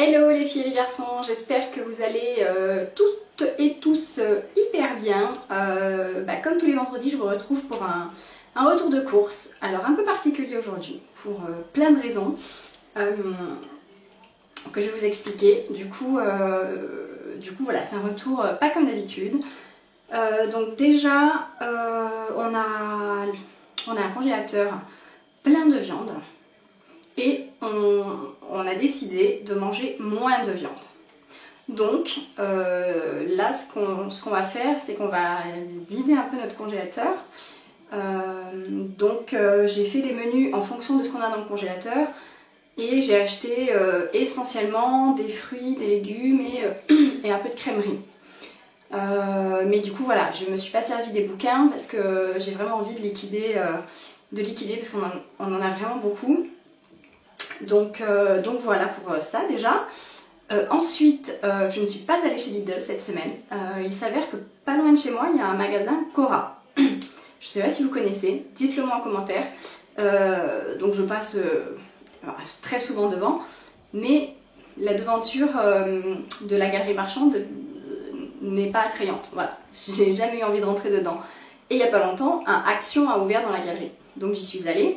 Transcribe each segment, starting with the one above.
Hello les filles et les garçons, j'espère que vous allez toutes et tous hyper bien. Comme tous les vendredis, je vous retrouve pour un retour de course. Alors un peu particulier aujourd'hui, pour plein de raisons que je vais vous expliquer. Du coup voilà, c'est un retour pas comme d'habitude. Donc déjà, on a un congélateur plein de viande. Et on a décidé de manger moins de viande. Donc là, ce qu'on va faire, c'est qu'on va vider un peu notre congélateur. J'ai fait les menus en fonction de ce qu'on a dans le congélateur. Et j'ai acheté essentiellement des fruits, des légumes et un peu de crèmerie. Mais du coup voilà, je ne me suis pas servi des bouquins parce que j'ai vraiment envie de liquider parce qu'on en a vraiment beaucoup. Donc voilà pour ça déjà. Ensuite, je ne suis pas allée chez Lidl cette semaine. Il s'avère que pas loin de chez moi, il y a un magasin Cora. Je ne sais pas si vous connaissez, dites-le moi en commentaire. Donc je passe très souvent devant, mais la devanture de la galerie marchande n'est pas attrayante. Voilà, j'ai jamais eu envie de rentrer dedans. Et il n'y a pas longtemps, un Action a ouvert dans la galerie. Donc j'y suis allée.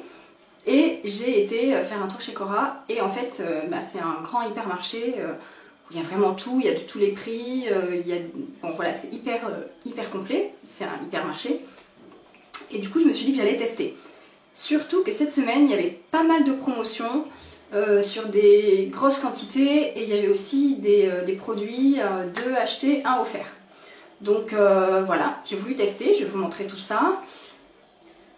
Et j'ai été faire un tour chez Cora et en fait c'est un grand hypermarché où il y a vraiment tout, il y a de tous les prix, c'est hyper complet, c'est un hypermarché. Et du coup je me suis dit que j'allais tester. Surtout que cette semaine il y avait pas mal de promotions sur des grosses quantités et il y avait aussi des produits 2 achetés, 1 offert. Donc voilà, j'ai voulu tester, je vais vous montrer tout ça.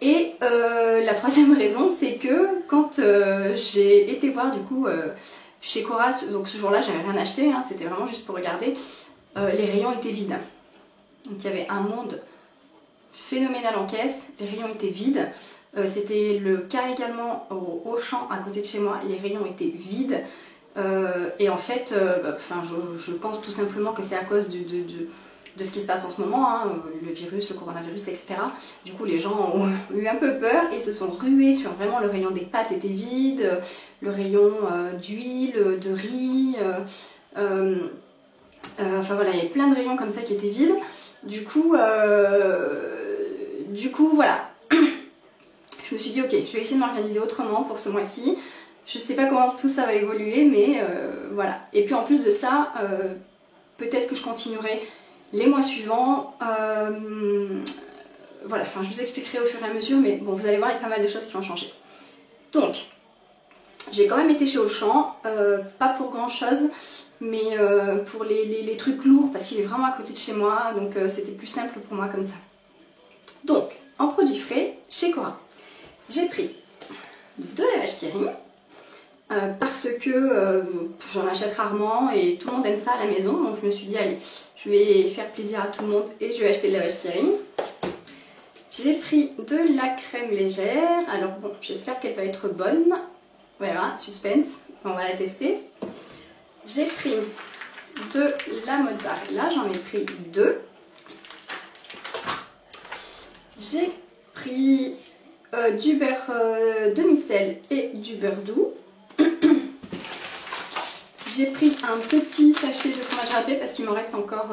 Et la troisième raison, c'est que quand j'ai été voir du coup chez Cora, donc ce jour-là j'avais rien acheté, hein, c'était vraiment juste pour regarder, les rayons étaient vides. Donc il y avait un monde phénoménal en caisse, les rayons étaient vides. C'était le cas également au Auchan à côté de chez moi, les rayons étaient vides. Et en fait, je pense tout simplement que c'est à cause de ce qui se passe en ce moment, hein, le virus, le coronavirus, etc. Du coup, les gens ont eu un peu peur et se sont rués sur vraiment le rayon des pâtes était vide, le rayon d'huile, de riz. Voilà, il y avait plein de rayons comme ça qui étaient vides. Du coup voilà. Je me suis dit, ok, je vais essayer de m'organiser autrement pour ce mois-ci. Je sais pas comment tout ça va évoluer, mais voilà. Et puis en plus de ça, peut-être que je continuerai les mois suivants, voilà, je vous expliquerai au fur et à mesure, mais bon, vous allez voir, il y a pas mal de choses qui vont changer. Donc, j'ai quand même été chez Auchan, pas pour grand chose, mais pour les trucs lourds, parce qu'il est vraiment à côté de chez moi, donc c'était plus simple pour moi comme ça. Donc, en produits frais, chez Cora, j'ai pris de la vache qui rit, parce que j'en achète rarement et tout le monde aime ça à la maison, donc je me suis dit allez, je vais faire plaisir à tout le monde et je vais acheter de la vache qui rit. J'ai pris de la crème légère, alors bon, j'espère qu'elle va être bonne, voilà, suspense, on va la tester. J'ai pris de la mozzarella, j'en ai pris 2. J'ai pris du beurre demi-sel et du beurre doux. J'ai pris un petit sachet de fromage râpé parce qu'il m'en reste encore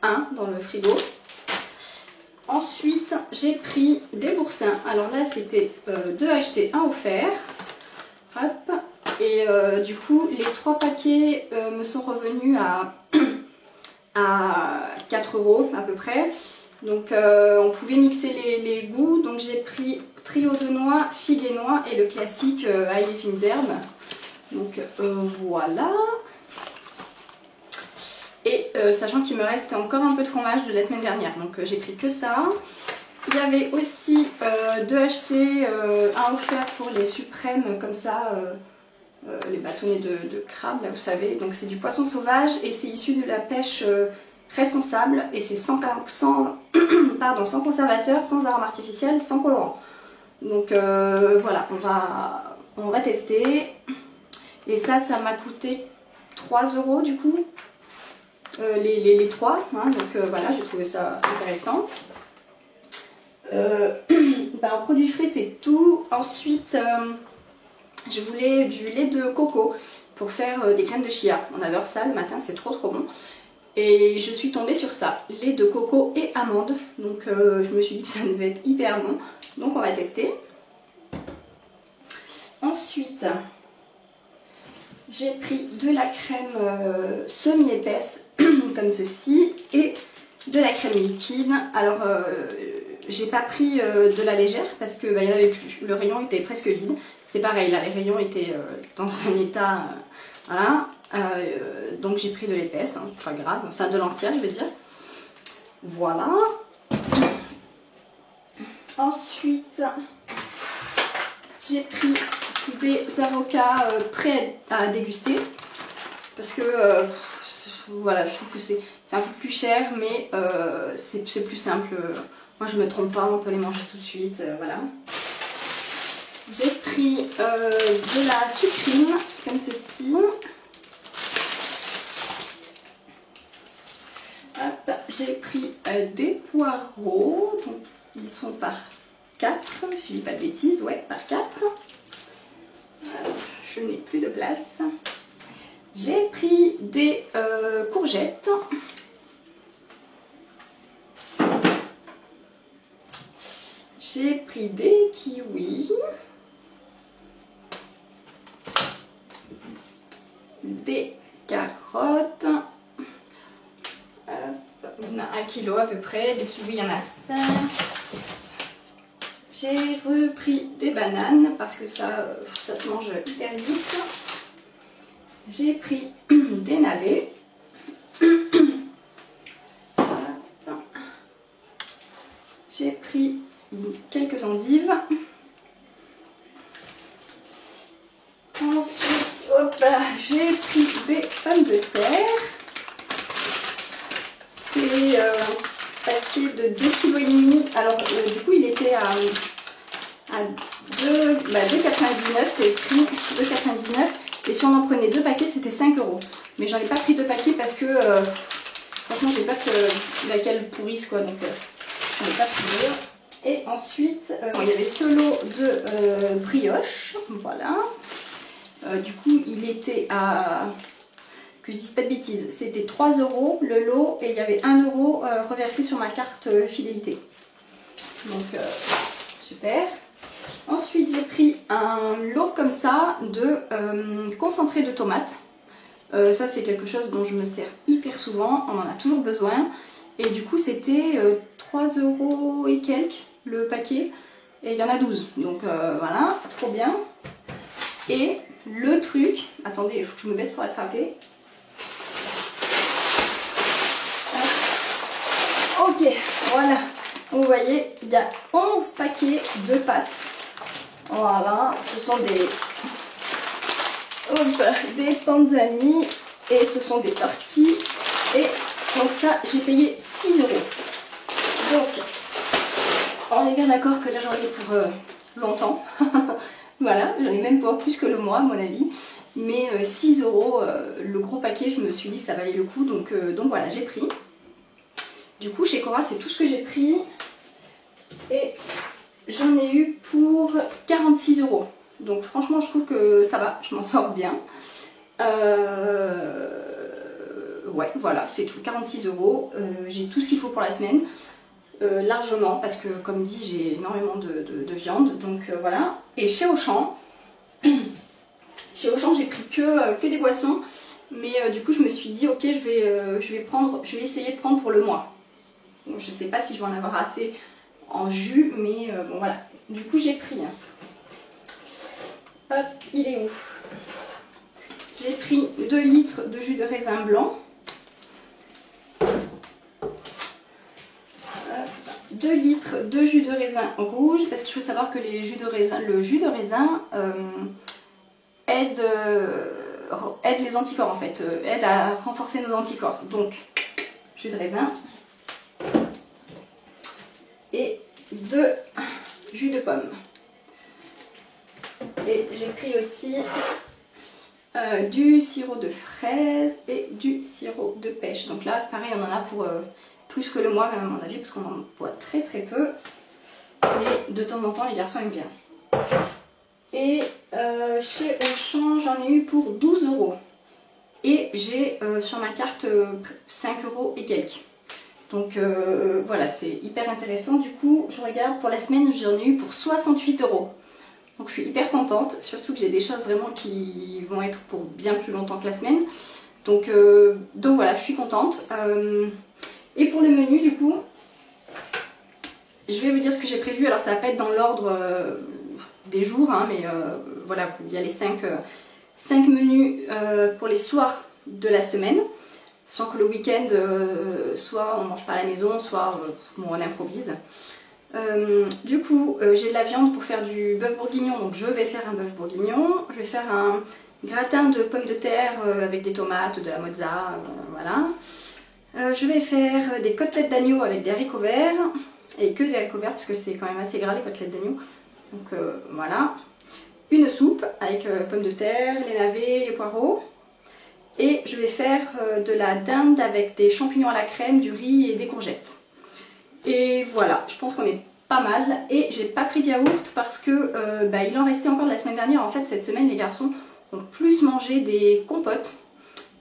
un dans le frigo. Ensuite, j'ai pris des boursins. Alors là, c'était 2 achetés, 1 offert. Hop. Et du coup, les 3 paquets me sont revenus à 4 € à peu près. Donc on pouvait mixer les goûts. Donc j'ai pris trio de noix, figue et noix et le classique ail et fines herbes. Donc voilà. Et sachant qu'il me reste encore un peu de fromage de la semaine dernière, donc j'ai pris que ça. Il y avait aussi 2 achetés, 1 offert pour les suprêmes comme ça, les bâtonnets de crabe là vous savez. Donc c'est du poisson sauvage et c'est issu de la pêche responsable et c'est sans conservateur, sans arôme artificiel, sans colorant. Donc voilà, on va tester. Et ça m'a coûté 3 € du coup, les 3, hein, donc voilà, j'ai trouvé ça intéressant. En produits frais c'est tout. Ensuite je voulais du lait de coco pour faire des graines de chia. On adore ça le matin, c'est trop bon. Et je suis tombée sur ça, lait de coco et amandes. Donc je me suis dit que ça devait être hyper bon. Donc on va tester. Ensuite, j'ai pris de la crème semi-épaisse comme ceci et de la crème liquide. Alors j'ai pas pris de la légère parce que il y en avait plus. Le rayon était presque vide. C'est pareil, là les rayons étaient dans un état voilà. Donc j'ai pris de l'épaisse, hein, pas grave, enfin de l'entière je veux dire. Voilà. Ensuite j'ai pris des avocats prêts à déguster parce que voilà, je trouve que c'est un peu plus cher mais c'est plus simple. Moi je me trompe pas, on peut les manger tout de suite, voilà. J'ai pris de la sucrine comme ceci. J'ai pris des poireaux, donc ils sont par 4, si je dis pas de bêtises, ouais, par 4. Je n'ai plus de place. J'ai pris des courgettes. J'ai pris des kiwis. Des carottes. Il y en a 1 kilo à peu près, des kiwis il y en a 5. J'ai repris des bananes parce que ça se mange hyper vite. J'ai pris des navets. J'ai pris quelques endives. Ensuite, j'ai pris des pommes de terre. C'est un paquet de 2,5 kg. Alors du coup il était à 2,99 c'est écrit 2,99 et si on en prenait 2 paquets c'était 5 €. Mais j'en ai pas pris 2 paquets parce que franchement j'ai peur que laquelle pourrisse quoi, donc j'en ai pas pris 2. Et ensuite il y avait ce lot de brioche, voilà. Du coup il était à... que je dise pas de bêtises, c'était 3 € le lot et il y avait 1 € reversé sur ma carte fidélité. Donc super. Ensuite j'ai pris un lot comme ça de concentré de tomates. Ça c'est quelque chose dont je me sers hyper souvent, on en a toujours besoin. Et du coup c'était 3 € et quelques le paquet et il y en a 12. Donc voilà, trop bien. Et le truc, attendez, il faut que je me baisse pour attraper. Ok, voilà, vous voyez, il y a 11 paquets de pâtes. Voilà, ce sont des panzani et ce sont des tortilles. Et donc ça, j'ai payé 6 €. Donc, on est bien d'accord que là j'en ai pour longtemps. Voilà, j'en ai même pour plus que le mois à mon avis. Mais 6 €, le gros paquet, je me suis dit que ça valait le coup. Donc voilà, j'ai pris. Du coup, chez Cora, c'est tout ce que j'ai pris. Et j'en ai eu pour 46 €. Donc franchement, je trouve que ça va, je m'en sors bien. Ouais, voilà, c'est tout, 46 €. J'ai tout ce qu'il faut pour la semaine. Largement, parce que comme dit, j'ai énormément de viande. Donc voilà. Et chez Auchan, j'ai pris que des boissons. Mais du coup, je me suis dit, ok, je vais essayer de prendre pour le mois. Donc, je sais pas si je vais en avoir assez en jus, mais bon voilà. Du coup j'ai pris, hop, il est où? J'ai pris 2 litres de jus de raisin blanc, 2 litres de jus de raisin rouge, parce qu'il faut savoir que le jus de raisin aide les anticorps en fait, aide à renforcer nos anticorps. Donc jus de raisin et 2 jus de pomme. Et j'ai pris aussi du sirop de fraise et du sirop de pêche. Donc là c'est pareil, on en a pour plus que le mois même à mon avis, parce qu'on en boit très peu. Mais de temps en temps les garçons aiment bien. Et chez Auchan, j'en ai eu pour 12 €. Et j'ai sur ma carte 5 € et quelques. Donc voilà, c'est hyper intéressant. Du coup, je regarde, pour la semaine, j'en ai eu pour 68 €. Donc je suis hyper contente, surtout que j'ai des choses vraiment qui vont être pour bien plus longtemps que la semaine. Donc voilà, je suis contente. Et pour le menu, du coup, je vais vous dire ce que j'ai prévu. Alors ça va pas être dans l'ordre des jours, hein, mais voilà, il y a les 5 menus pour les soirs de la semaine. Sans que le week-end, soit on mange pas à la maison, soit bon, on improvise. Du coup, j'ai de la viande pour faire du bœuf bourguignon, donc je vais faire un bœuf bourguignon. Je vais faire un gratin de pommes de terre avec des tomates, de la mozza, voilà. Je vais faire des côtelettes d'agneau avec des haricots verts, et que des haricots verts parce que c'est quand même assez gras les côtelettes d'agneau. Donc voilà. Une soupe avec pommes de terre, les navets, les poireaux. Et je vais faire de la dinde avec des champignons à la crème, du riz et des courgettes. Et voilà, je pense qu'on est pas mal. Et j'ai pas pris de yaourt parce que il en restait encore de la semaine dernière. En fait, cette semaine, les garçons ont plus mangé des compotes.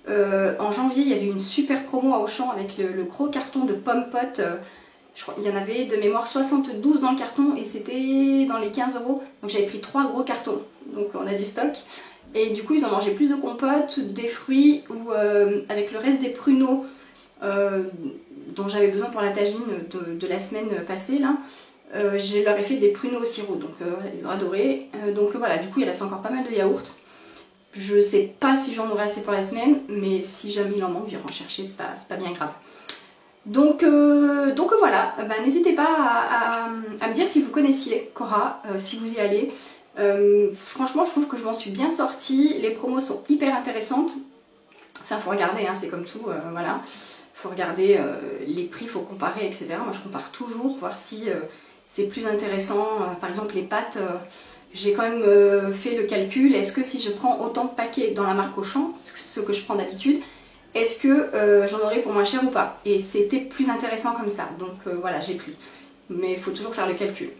En janvier, il y avait une super promo à Auchan avec le gros carton de pommes potes. Je crois qu'il y en avait de mémoire 72 dans le carton et c'était dans les 15 €. Donc j'avais pris 3 gros cartons. Donc on a du stock. Et du coup, ils ont mangé plus de compotes, des fruits ou avec le reste des pruneaux dont j'avais besoin pour la tagine de la semaine passée là. Je leur ai fait des pruneaux au sirop, donc ils ont adoré. Donc voilà, du coup il reste encore pas mal de yaourts. Je sais pas si j'en aurai assez pour la semaine, mais si jamais il en manque, j'irai en chercher, c'est pas bien grave. Donc voilà, n'hésitez pas à me dire si vous connaissiez Cora, si vous y allez. Franchement, je trouve que je m'en suis bien sortie. Les promos sont hyper intéressantes. Enfin, faut regarder, hein, c'est comme tout, voilà. Faut regarder les prix, faut comparer, etc. Moi, je compare toujours, voir si c'est plus intéressant. Par exemple, les pâtes, j'ai quand même fait le calcul. Est-ce que si je prends autant de paquets dans la marque Auchan, ce que je prends d'habitude, est-ce que j'en aurai pour moins cher ou pas? Et c'était plus intéressant comme ça. Donc voilà, j'ai pris. Mais il faut toujours faire le calcul.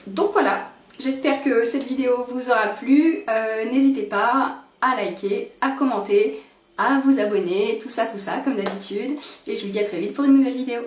Donc voilà. J'espère que cette vidéo vous aura plu. N'hésitez pas à liker, à commenter, à vous abonner, tout ça comme d'habitude. Et je vous dis à très vite pour une nouvelle vidéo.